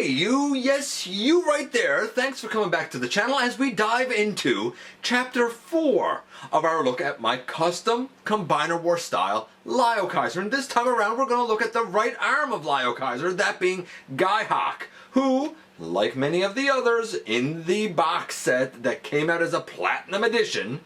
Hey, you, yes, you right there. Thanks for coming back to the channel as we dive into Chapter 4 of our look at my custom Combiner War style Liokaiser. And this time around we're going to look at the right arm of Liokaiser, that being Guyhawk, who, like many of the others in the box set that came out as a Platinum Edition,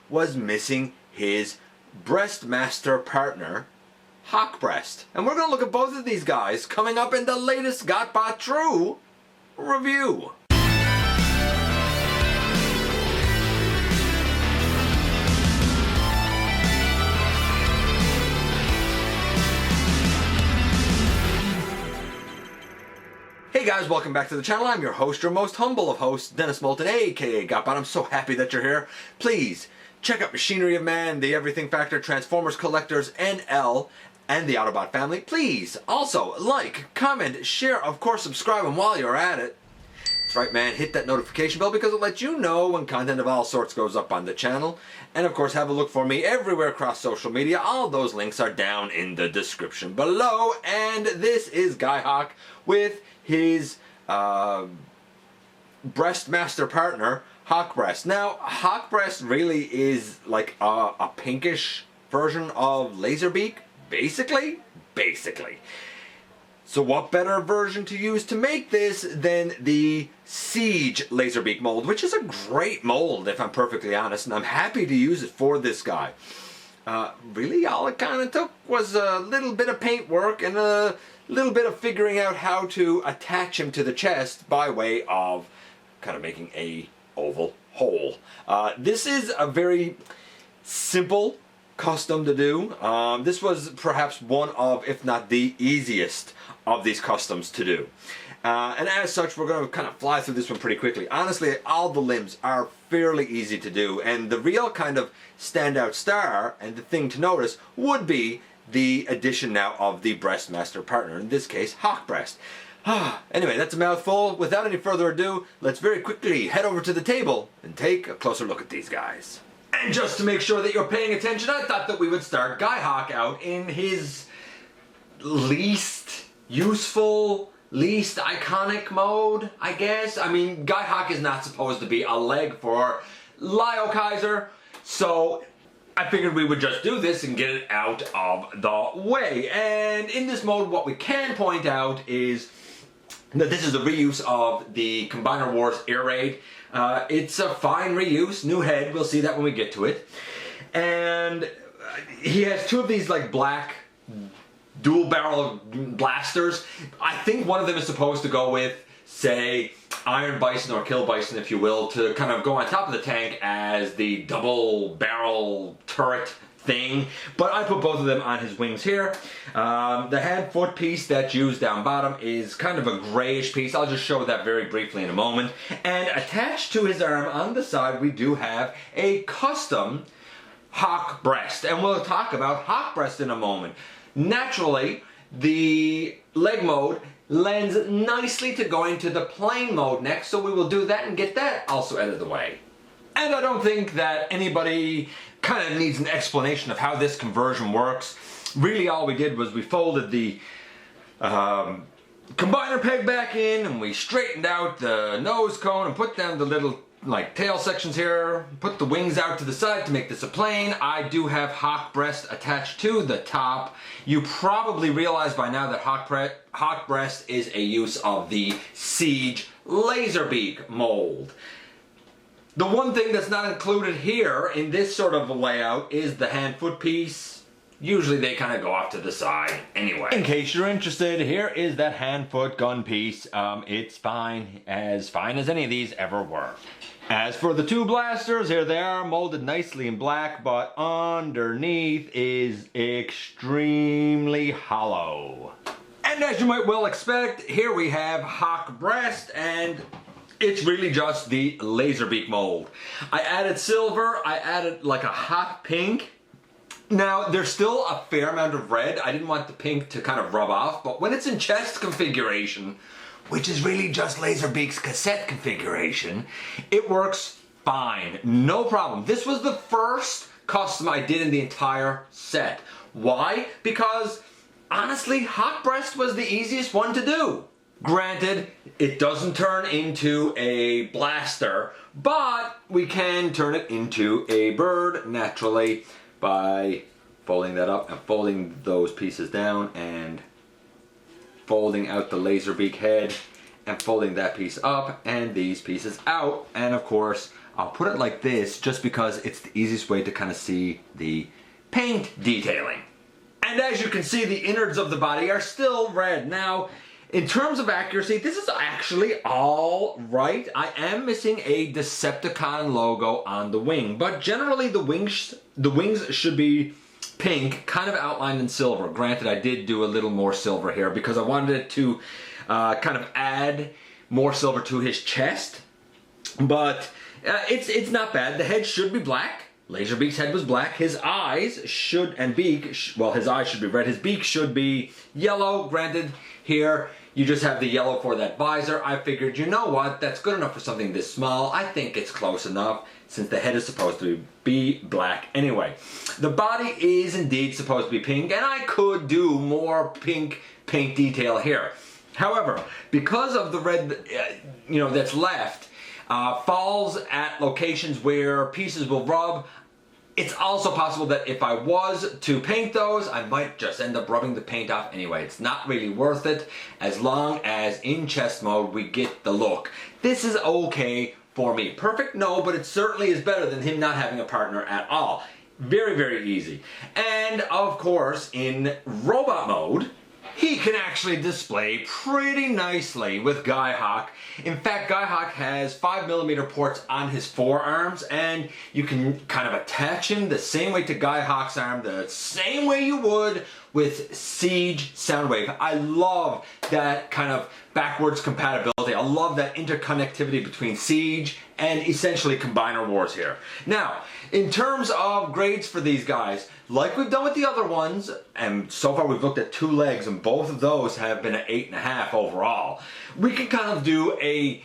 was missing his Breastmaster partner, Hawkbreast. And we're going to look at both of these guys coming up in the latest GotBot True review. Hey guys, welcome back to the channel. I'm your host, your most humble of hosts, Dennis Moulton, aka GotBot. I'm so happy that you're here. Please check out Machinery of Man, the Everything Factor, Transformers Collectors, NL, and the Autobot family. Please also like, comment, share, of course subscribe, and while you're at it, that's right man, hit that notification bell because it'll let you know when content of all sorts goes up on the channel. And of course have a look for me everywhere across social media. All those links are down in the description below. And this is Guyhawk with his Breastmaster partner, Hawkbreast. Now, Hawkbreast really is like a pinkish version of Laserbeak. Basically. So what better version to use to make this than the Siege Laserbeak mold, which is a great mold if I'm perfectly honest, and I'm happy to use it for this guy. Really all it kind of took was a little bit of paint work and a little bit of figuring out how to attach him to the chest by way of kind of making a oval hole. This is a very simple custom to do. This was perhaps one of, if not the easiest of these customs to do. And as such, we're going to kind of fly through this one pretty quickly. Honestly, all the limbs are fairly easy to do, and the real kind of standout star and the thing to notice would be the addition now of the Breastmaster partner, in this case, Hawkbreast. Anyway, that's a mouthful. Without any further ado, let's very quickly head over to the table and take a closer look at these guys. And just to make sure that you're paying attention, I thought that we would start Guyhawk out in his least useful, least iconic mode, I guess. I mean, Guyhawk is not supposed to be a leg for Liokaiser, so I figured we would just do this and get it out of the way. And in this mode, what we can point out is that this is a reuse of the Combiner Wars Air Raid. It's a fine reuse, new head, we'll see that when we get to it. And he has two of these like black dual barrel blasters. I think one of them is supposed to go with, say, Iron Bison or Kill Bison, if you will, to kind of go on top of the tank as the double barrel turret thing, but I put both of them on his wings here. The hand-foot piece that's used down bottom is kind of a grayish piece. I'll just show that very briefly in a moment. And attached to his arm on the side, we do have a custom Hawkbreast, and we'll talk about Hawkbreast in a moment. Naturally, the leg mode lends nicely to going to the plain mode next, so we will do that and get that also out of the way. And I don't think that anybody kind of needs an explanation of how this conversion works. Really all we did was we folded the combiner peg back in and we straightened out the nose cone and put down the little like tail sections here, put the wings out to the side to make this a plane. I do have Hawkbreast attached to the top. You probably realize by now that Hawkbreast is a use of the Siege Laserbeak mold. The one thing that's not included here in this sort of a layout is the hand-foot piece. Usually they kind of go off to the side anyway. In case you're interested, here is that hand-foot gun piece. It's fine as any of these ever were. As for the two blasters, here they are, molded nicely in black, but underneath is extremely hollow. And as you might well expect, here we have Hawkbreast, and it's really just the Laserbeak mold. I added silver, I added like a hot pink. Now, there's still a fair amount of red. I didn't want the pink to kind of rub off, but when it's in chest configuration, which is really just Laserbeak's cassette configuration, it works fine, no problem. This was the first custom I did in the entire set. Why? Because honestly, Hawkbreast was the easiest one to do. Granted, it doesn't turn into a blaster, but we can turn it into a bird naturally by folding that up and folding those pieces down and folding out the Laserbeak head and folding that piece up and these pieces out. And of course, I'll put it like this just because it's the easiest way to kind of see the paint detailing. And as you can see, the innards of the body are still red. Now, in terms of accuracy, this is actually all right. I am missing a Decepticon logo on the wing, but generally the wings should be pink, kind of outlined in silver. Granted, I did do a little more silver here because I wanted it to kind of add more silver to his chest, but it's not bad. The head should be black. Laserbeak's head was black. His eyes should, and beak, well, his eyes should be red. His beak should be yellow. Granted, here you just have the yellow for that visor. I figured, you know what, that's good enough for something this small. I think it's close enough since the head is supposed to be black anyway. The body is indeed supposed to be pink, and I could do more pink paint detail here. However, because of the red, that's left, falls at locations where pieces will rub, it's also possible that if I was to paint those, I might just end up rubbing the paint off anyway. It's not really worth it as long as in chest mode we get the look. This is okay for me. Perfect? No, but it certainly is better than him not having a partner at all. Very, very easy. And of course, in robot mode, he can actually display pretty nicely with Guyhawk. In fact, Guyhawk has 5mm ports on his forearms, and you can kind of attach him the same way to Guyhawk's arm, the same way you would with Siege Soundwave. I love that kind of backwards compatibility. I love that interconnectivity between Siege and essentially Combiner Wars here. Now, in terms of grades for these guys, like we've done with the other ones, and so far we've looked at 2 legs, and both of those have been an 8.5 overall. We can kind of do a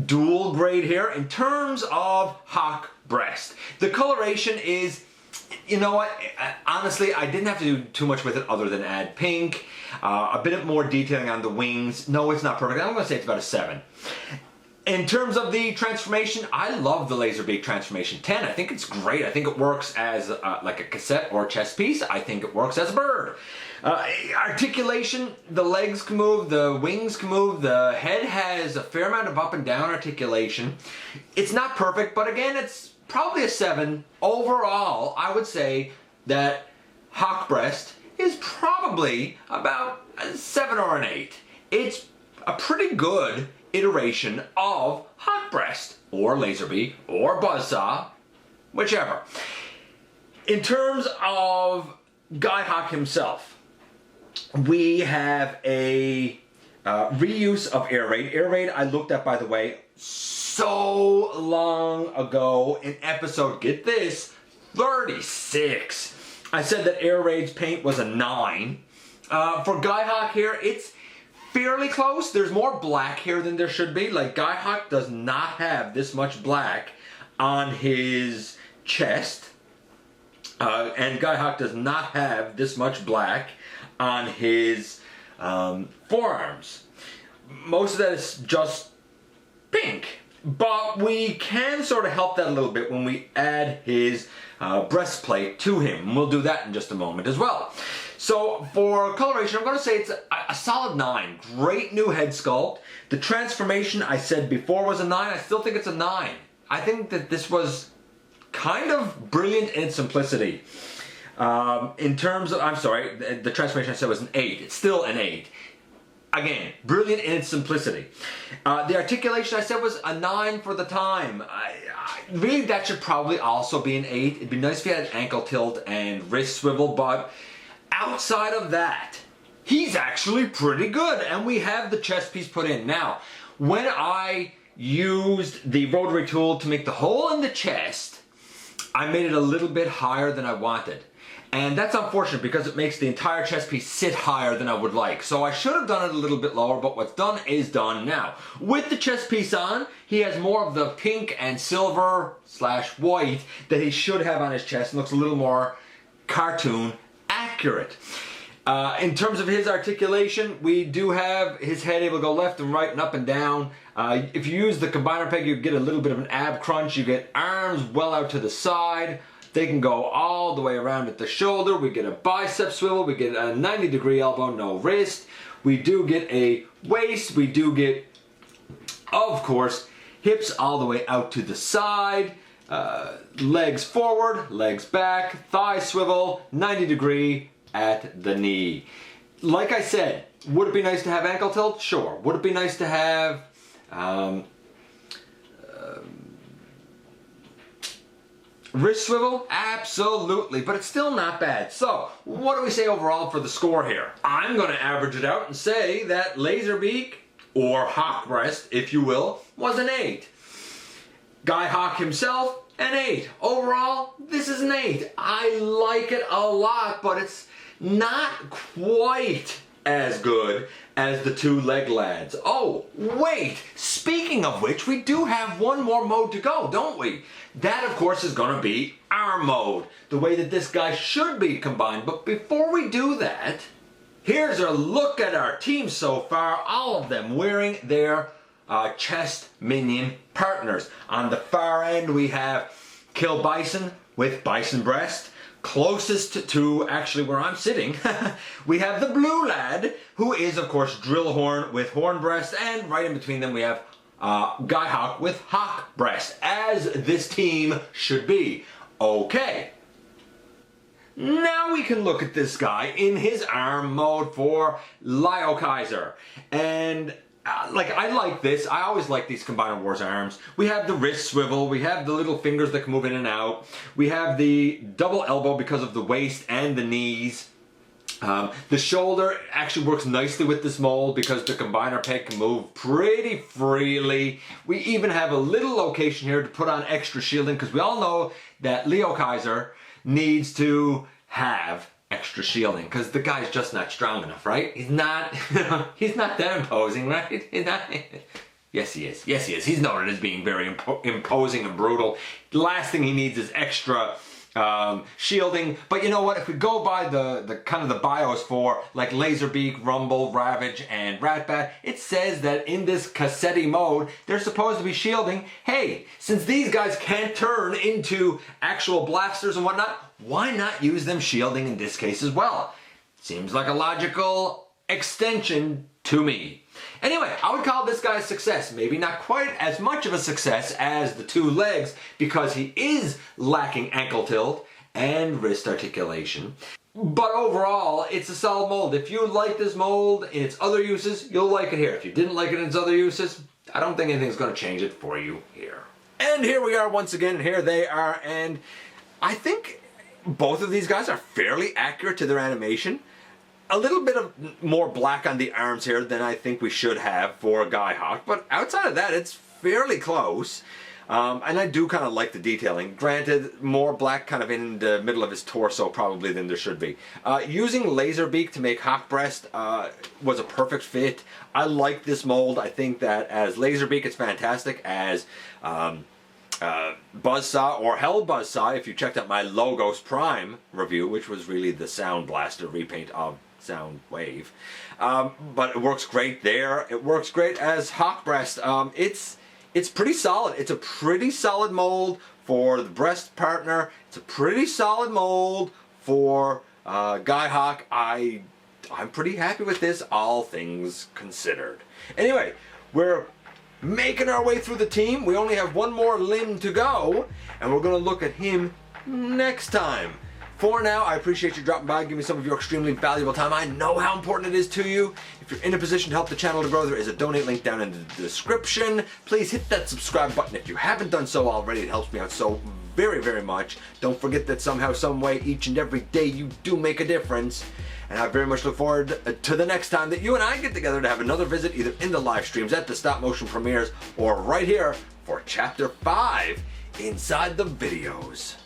dual grade here in terms of Hawkbreast. The coloration is, you know what, honestly, I didn't have to do too much with it other than add pink, a bit more detailing on the wings. No, it's not perfect. I'm going to say it's about a 7. In terms of the transformation, I love the Laserbeak transformation 10. I think it's great. I think it works as like a cassette or a chess piece. I think it works as a bird. Articulation, the legs can move, the wings can move, the head has a fair amount of up and down articulation. It's not perfect, but again, it's probably a 7. Overall, I would say that Hawkbreast is probably about a 7 or an 8. It's a pretty good iteration of Hawkbreast, or Laserbeak, or Buzzsaw, whichever. In terms of Guyhawk himself, we have a reuse of air raid. Air raid I looked at, by the way, so long ago in episode, get this, 36. I said that air raid's paint was a 9. For Guyhawk here, it's fairly close. There's more black here than there should be. Like, Guyhawk does not have this much black on his chest. And Guyhawk does not have this much black on his forearms. Most of that is just pink. But we can sort of help that a little bit when we add his breastplate to him. We'll do that in just a moment as well. So for coloration, I'm going to say it's a solid 9. Great new head sculpt. The transformation I said before was a 9. I still think it's a 9. I think that this was kind of brilliant in its simplicity. In terms of, I'm sorry, the transformation I said was an 8. It's still an 8. Again, brilliant in its simplicity. The articulation I said was a 9 for the time. Really, that should probably also be an 8. It'd be nice if he had ankle tilt and wrist swivel, but outside of that, he's actually pretty good, and we have the chest piece put in. Now, when I used the rotary tool to make the hole in the chest, I made it a little bit higher than I wanted. And that's unfortunate because it makes the entire chest piece sit higher than I would like. So I should have done it a little bit lower, but what's done is done. Now, with the chest piece on, he has more of the pink and silver / white that he should have on his chest, and looks a little more cartoon accurate. In terms of his articulation, we do have his head able to go left and right and up and down. If you use the combiner peg, you get a little bit of an ab crunch. You get arms well out to the side. They can go all the way around at the shoulder. We get a bicep swivel. We get a 90-degree elbow, no wrist. We do get a waist. We do get, of course, hips all the way out to the side. Legs forward, legs back, thigh swivel, 90-degree at the knee. Like I said, would it be nice to have ankle tilt? Sure. Would it be nice to have wrist swivel? Absolutely, but it's still not bad. So, what do we say overall for the score here? I'm going to average it out and say that Laserbeak, or Hawkbreast, if you will, was an 8. Guyhawk himself, an 8. Overall, this is an 8. I like it a lot, but it's not quite as good as the two leg lads. Oh, wait! Speaking of which, we do have one more mode to go, don't we? That, of course, is going to be arm mode, the way that this guy should be combined. But before we do that, here's a look at our team so far, all of them wearing their chest minion partners. On the far end, we have Kill Bison with Bison Breast. Closest to actually where I'm sitting, we have the blue lad, who is, of course, Drillhorn with Horn Breast, and right in between them we have Guyhawk with Hawk Breast, as this team should be. Okay. Now we can look at this guy in his arm mode for Liokaiser. And I like this. I always like these Combiner Wars arms. We have the wrist swivel. We have the little fingers that can move in and out. We have the double elbow because of the waist and the knees. The shoulder actually works nicely with this mold because the combiner peg can move pretty freely. We even have a little location here to put on extra shielding because we all know that Liokaiser needs to have extra shielding because the guy's just not strong enough, right? He's not, he's not that imposing, right? He's not. Yes, he is. Yes, he is. He's noted as being very imposing and brutal. The last thing he needs is extra shielding. But you know what? If we go by the kind of the bios for like Laserbeak, Rumble, Ravage, and Ratbat, it says that in this Cassetti mode, they're supposed to be shielding. Hey, since these guys can't turn into actual blasters and whatnot, why not use them shielding in this case as well? Seems like a logical extension to me. Anyway, I would call this guy a success. Maybe not quite as much of a success as the two legs because he is lacking ankle tilt and wrist articulation. But overall, it's a solid mold. If you like this mold in its other uses, you'll like it here. If you didn't like it in its other uses, I don't think anything's going to change it for you here. And here we are once again. Here they are. And I think both of these guys are fairly accurate to their animation. A little bit of more black on the arms here than I think we should have for Guyhawk, but outside of that, it's fairly close. And I do kind of like the detailing. Granted, more black kind of in the middle of his torso probably than there should be. Using Laserbeak to make Hawkbreast was a perfect fit. I like this mold. I think that as Laserbeak, it's fantastic. As Buzzsaw or Hell Buzzsaw, if you checked out my Logos Prime review, which was really the Sound Blaster repaint of Sound Wave. But it works great there. It works great as Hawkbreast. It's pretty solid. It's a pretty solid mold for the breast partner. It's a pretty solid mold for Guyhawk. I'm pretty happy with this, all things considered. Anyway, we're making our way through the team. We only have one more limb to go, and we're going to look at him next time. For now, I appreciate you dropping by and giving me some of your extremely valuable time. I know how important it is to you. If you're in a position to help the channel to grow, there is a donate link down in the description. Please hit that subscribe button if you haven't done so already. It helps me out so very, very much. Don't forget that somehow, some way, each and every day you do make a difference. And I very much look forward to the next time that you and I get together to have another visit, either in the live streams, at the stop motion premieres, or right here for Chapter 5 inside the videos.